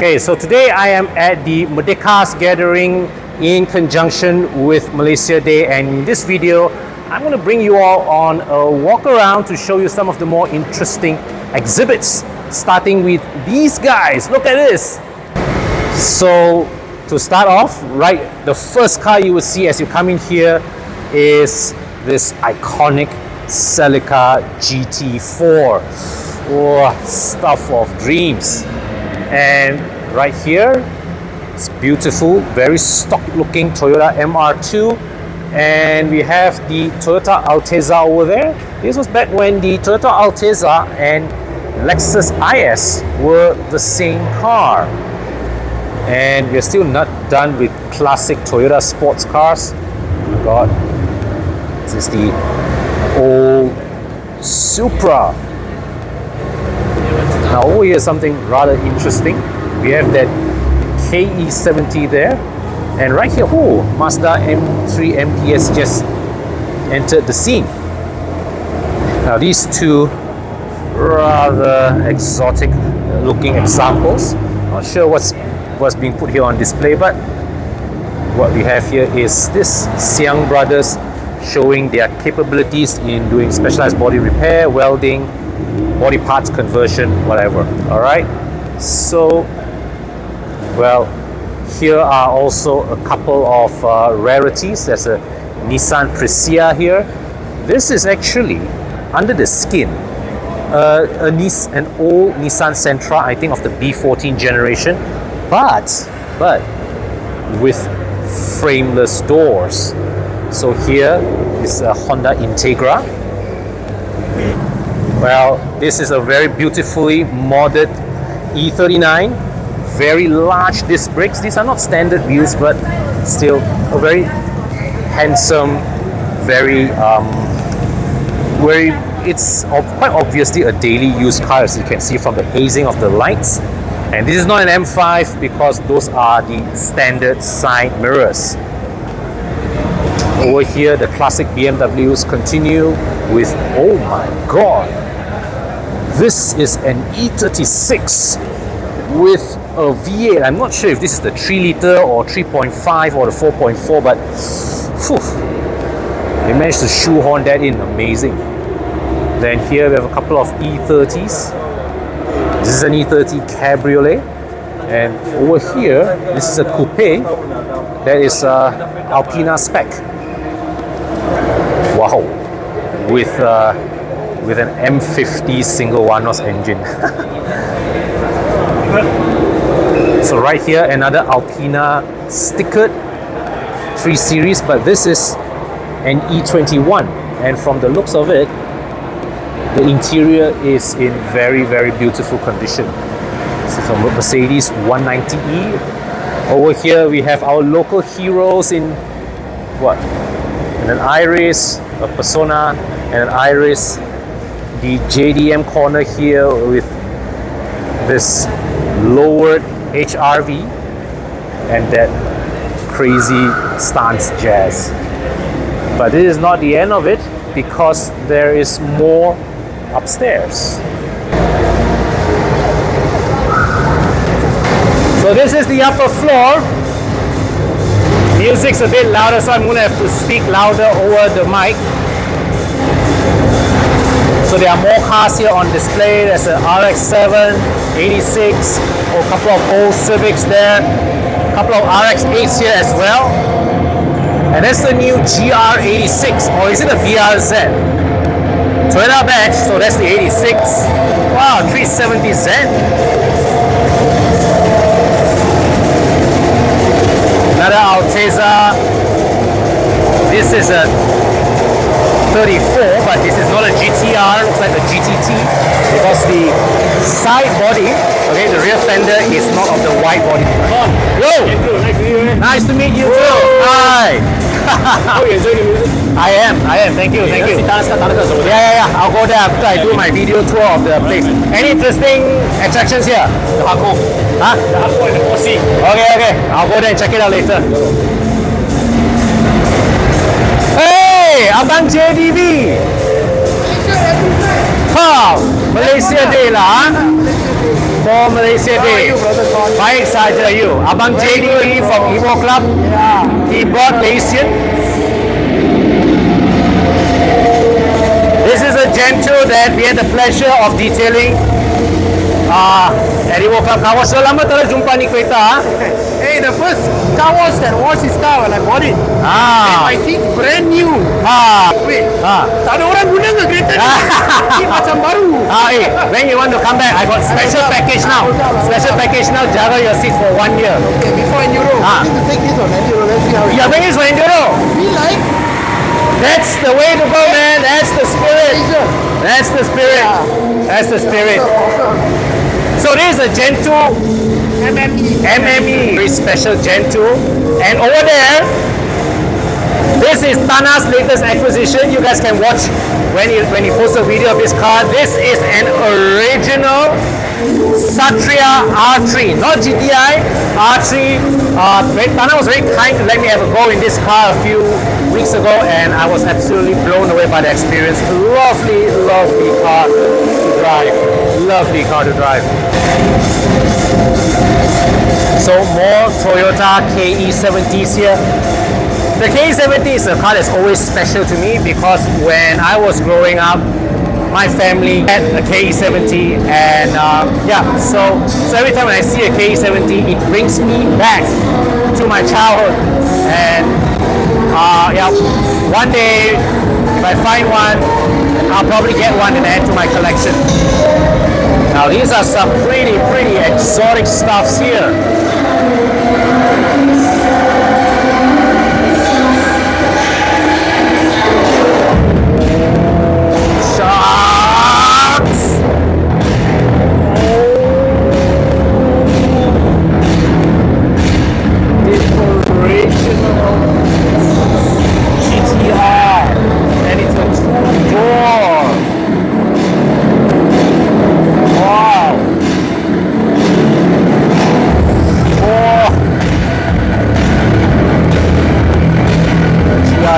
Okay, so today I am at the Merdecars gathering in conjunction with Malaysia Day, and in this video I'm going to bring you all on a walk around to show you some of the more interesting exhibits, starting with these guys. Look at this. So to start off, right, the first car you will see as you come in here is this iconic Celica GT4. Oh, stuff of dreams. And right here, it's beautiful, very stock looking Toyota MR2. And we have the Toyota Altezza over there. This was back when the Toyota Altezza and Lexus IS were the same car. And we're still not done with classic Toyota sports cars. Oh my God, this is the old Supra. Now over here, something rather interesting. We have that KE70 there, and right here, oh, Mazda M3 MPS just entered the scene. Now these two rather exotic looking examples. Not sure what's being put here on display, but what we have here is this Siang Brothers showing their capabilities in doing specialized body repair, welding, body parts conversion, whatever. All right, so well, here are also a couple of rarities. There's a Nissan Presea here. This is actually under the skin an old Nissan Sentra, I think of the B14 generation, but with frameless doors. So here is a Honda Integra. Well, this is a very beautifully modded E39, very large disc brakes. These are not standard wheels, but still a very handsome, very it's quite obviously a daily used car, as you can see from the hazing of the lights. And this is not an M5 because those are the standard side mirrors. Over here, the classic BMWs continue with, oh my God, this is an E36 with a V8. I'm not sure if this is the 3 liter or 3.5 or the 4.4, but they managed to shoehorn that in. Amazing. Then here we have a couple of E30s. This is an E30 Cabriolet. And over here, this is a coupe. That is Alpina spec. Wow. With an M50 single one-notch engine. So right here, another Alpina stickered 3 Series, but this is an E21, and from the looks of it, the interior is in very, very beautiful condition. This is a Mercedes 190E. Over here we have our local heroes in what? In an Iris, a Persona, and an Iris. The JDM corner here with this lowered HRV and that crazy stance jazz. But this is not the end of it, because there is more upstairs. So this is the upper floor. Music's a bit louder, so I'm going to have to speak louder over the mic. So there are more cars here on display. There's a RX-7, 86, or a couple of old Civics there. A couple of RX-8s here as well. And that's the new GR86, or is it a VRZ? Toyota badge, so that's the 86. Wow, 370Z. Another Altezza. This is a 34, but this is not a GTR, looks like a GTT, because the side body, okay, the rear fender is not of the wide body. Yo! Nice to meet you too. Hi! How you enjoying the music? I am, thank you. Yeah, I'll go there after I do my video tour of the place. Any interesting attractions here? The Hako. Huh? The Hako and the 4C. Okay, I'll go there and check it out later. Hey, Abang JDV! Ha! Malaysia Day lah. for Malaysia How are Day. you, brother Con? How excited are you? Abang Very JD good, Lee bro. from EvoClub. Yeah. He brought Malaysian. This is a Gen 2 that we had the pleasure of detailing at EvoClub Car Wash. So lama tak ada jumpa ni kereta. Hey, the first car wash that washed his car when I bought it. My seat's brand new. Wait, tak ada orang guna ke kereta ni? Seat macam baru. When you want to come back, I got special package now. Special package now, jaga your seats for 1 year. Okay, before Enduro, we need to take this on Enduro. Let's see how it You're bringing this for Enduro. feel like. That's the way to go, man. That's the spirit. That's the spirit. That's the spirit. So this is a Gen 2 MME, very special Gen 2. And over there, this is Tana's latest acquisition. You guys can watch when he posts a video of this car. This is an original Satria R3, not GTI, R3. Tana was very kind to let me have a go in this car a few weeks ago, and I was absolutely blown away by the experience. Lovely, lovely car to drive. Lovely car to drive. So more Toyota KE70s here. The KE70 is a car that's always special to me because when I was growing up, my family had a KE70, and so every time when I see a KE70, it brings me back to my childhood. And one day if I find one, I'll probably get one and add to my collection. Now these are some pretty exotic stuffs here.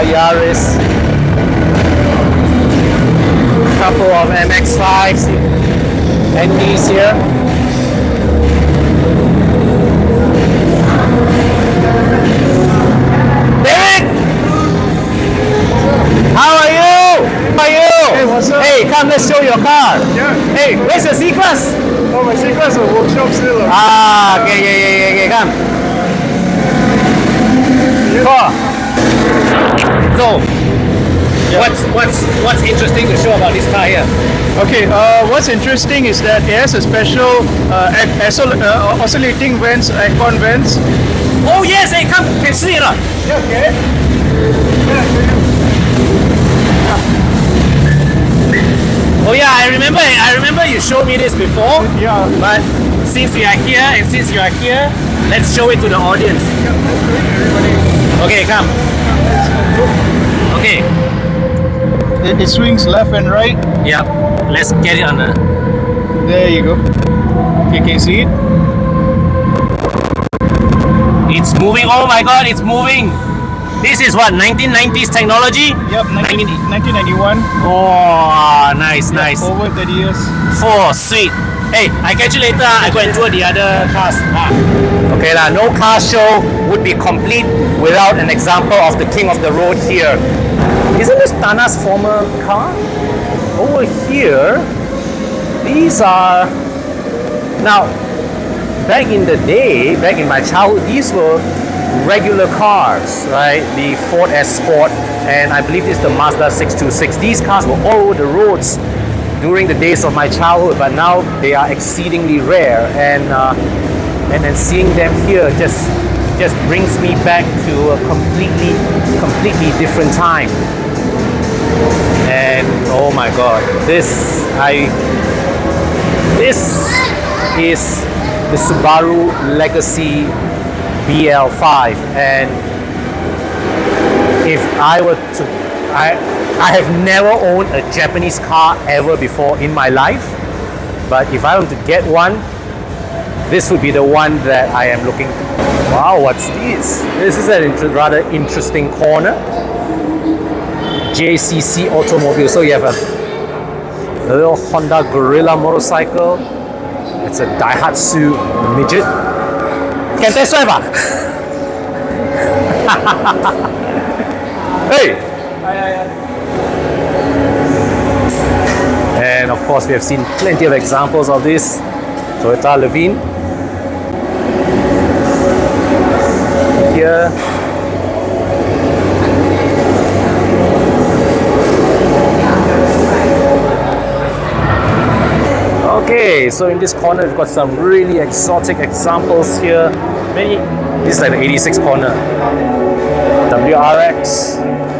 Yaris, couple of MX-5s and these here. David! How are you? How are you? Hey, what's up? Hey, come, let's show your car. Yeah. Hey, where's your C-Class? Oh, my C-Class is workshop still. Okay, come. Cool. So, what's interesting to show about this car here? Okay, what's interesting is that it has a special oscillating vents, aircon vents. Oh yes, hey, come, can see it. Yeah, okay. Oh yeah, I remember you showed me this before. Yeah. But since we are here and since you are here, let's show it to the audience. Okay, come. Okay. It swings left and right. Yeah. Let's get it on the. There you go. You can see it. It's moving. Oh my God, it's moving. This is what, 1990s technology? Yep, 1991. Oh, nice. Over 30 years. Oh, sweet. Hey, I catch you later. I go and tour the other cars. Okay lah, no car show would be complete without an example of the king of the road here. Isn't this Tana's former car? Over here, these are... Now, back in the day, back in my childhood, these were regular cars, right? The Ford Escort, and I believe this is the Mazda 626. These cars were all over the roads during the days of my childhood, but now they are exceedingly rare, and then seeing them here just brings me back to a completely different time. And oh my God, this is the Subaru Legacy BL5, and if I were to, I have never owned a Japanese car ever before in my life, but if I were to get one, this would be the one that I am looking. Wow, what's this? This is a rather interesting corner. JCC Automobile. So you have a little Honda Gorilla motorcycle. It's a Daihatsu midget. Can test drive ah? Hey! And of course we have seen plenty of examples of this. Toyota Levine. Here. Okay, so in this corner we've got some really exotic examples here. This is like the 86 corner. WRX.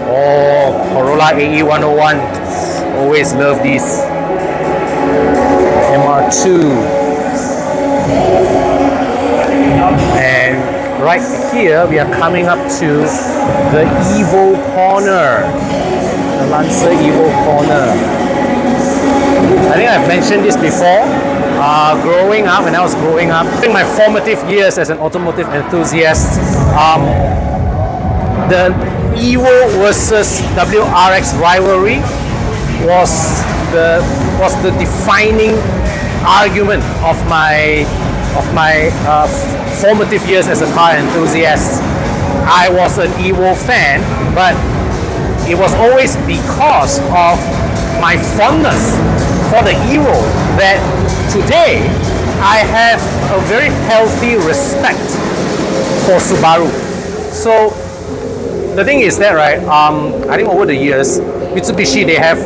Oh, Corolla AE 101. Always love these. MR2. And right here we are coming up to the Evo corner. The Lancer Evo corner. I think I've mentioned this before. Growing up, when I was growing up, during my formative years as an automotive enthusiast, the Evo versus WRX rivalry was the defining argument of my formative years as a car enthusiast. I was an Evo fan, but it was always because of my fondness for the Evo that today I have a very healthy respect for Subaru. So the thing is that, right, I think over the years Mitsubishi they have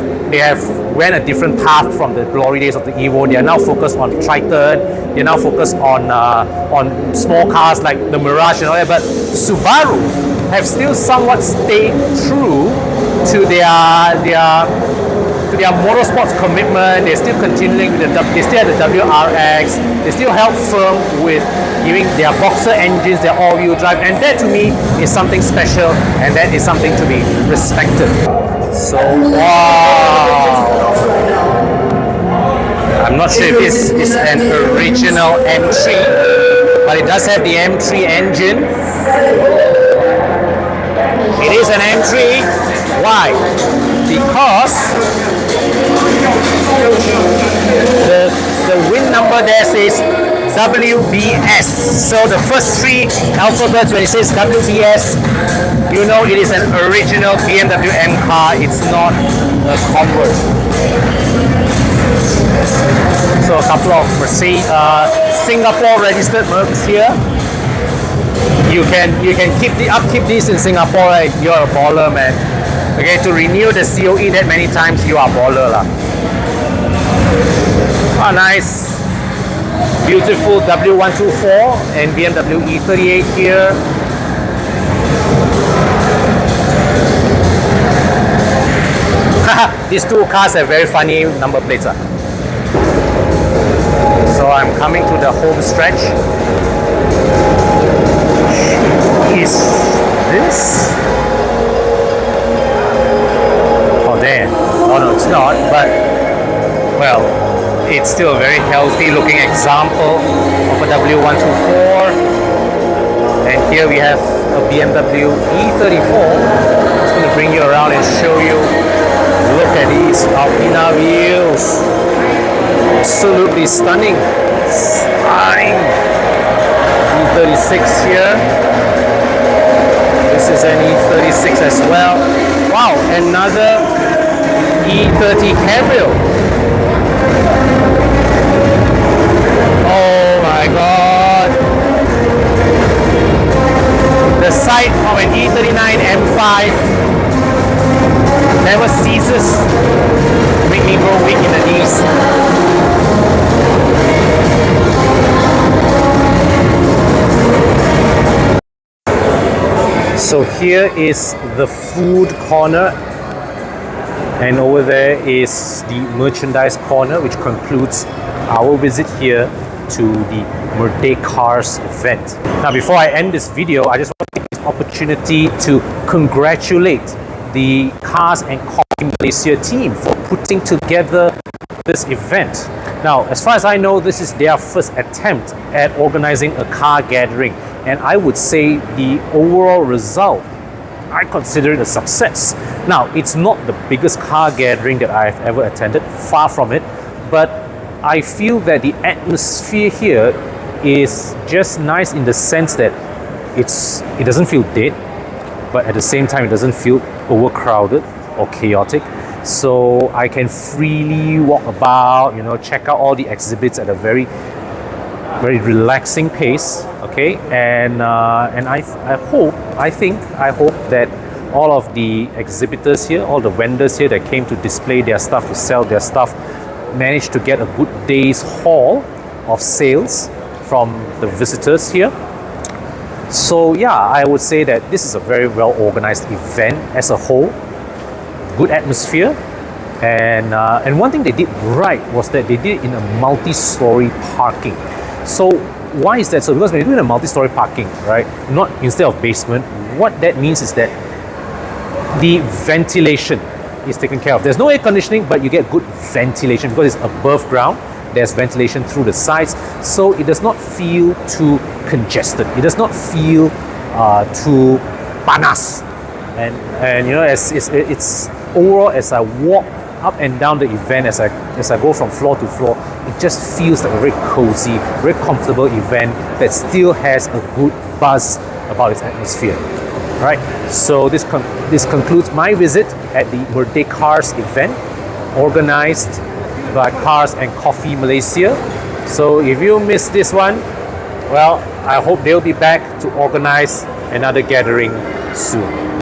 went a different path from the glory days of the Evo. They are now focused on Triton. They're now focused on small cars like the Mirage and all that. But Subaru have still somewhat stayed true to their motorsports commitment. They're still continuing with they still have the WRX. They still held firm with giving their boxer engines, their all-wheel drive, and that to me is something special, and that is something to be respected. So wow, I'm not sure if this is an original M3, but it does have the M3 engine. It is an M3. Why? Because the VIN number there says WBS. So the first three alphabets when it says WBS, you know it is an original BMW M car. It's not a convert. So a couple of Mercedes, Singapore registered Mercs here. You can upkeep these in Singapore, right? You're a baller, man. Okay, to renew the COE that many times, you are baller lah. Ah, nice. Beautiful W124 and BMW E38 here. These two cars have very funny number plates. So I'm coming to the home stretch. Is this? Oh there. Oh no, it's not, but well, it's still a very healthy looking example of a W124. And here we have a BMW E34. I'm just going to bring you around and show you. Look at these Alpina wheels. Absolutely stunning. Stunning. E36 here. This is an E36 as well. Wow, another E30 Cabrio. Oh my god. The sight of an E39 M5 never ceases to make me go weak in the knees. So here is the food corner, and over there is the merchandise corner, which concludes our visit here to the Merdecars event. Now before I end this video, I just want to take this opportunity to congratulate the Cars and Coffee Malaysia team for putting together this event. Now, as far as I know, this is their first attempt at organizing a car gathering, and I would say the overall result, I consider it a success. Now, it's not the biggest car gathering that I've ever attended, far from it, but I feel that the atmosphere here is just nice in the sense that it doesn't feel dead, but at the same time it doesn't feel overcrowded or chaotic. So I can freely walk about, check out all the exhibits at a very, very relaxing pace. Okay, and I hope that all of the exhibitors here, all the vendors here that came to display their stuff, to sell their stuff, managed to get a good day's haul of sales from the visitors here. So yeah, I would say that this is a very well organized event as a whole. Good atmosphere, and one thing they did right was that they did it in a multi-story parking. So why is that so? Because when you're doing a multi-story parking, right, not instead of basement, what that means is that the ventilation is taken care of. There's no air conditioning, but you get good ventilation because it's above ground. There's ventilation through the sides, so it does not feel too congested. It does not feel too panas. And it's overall, as I walk up and down the event, as I go from floor to floor, it just feels like a very cozy, very comfortable event that still has a good buzz about its atmosphere. Right, so this concludes my visit at the Merdecars event, organized by Cars and Coffee Malaysia. So if you missed this one, well, I hope they'll be back to organize another gathering soon.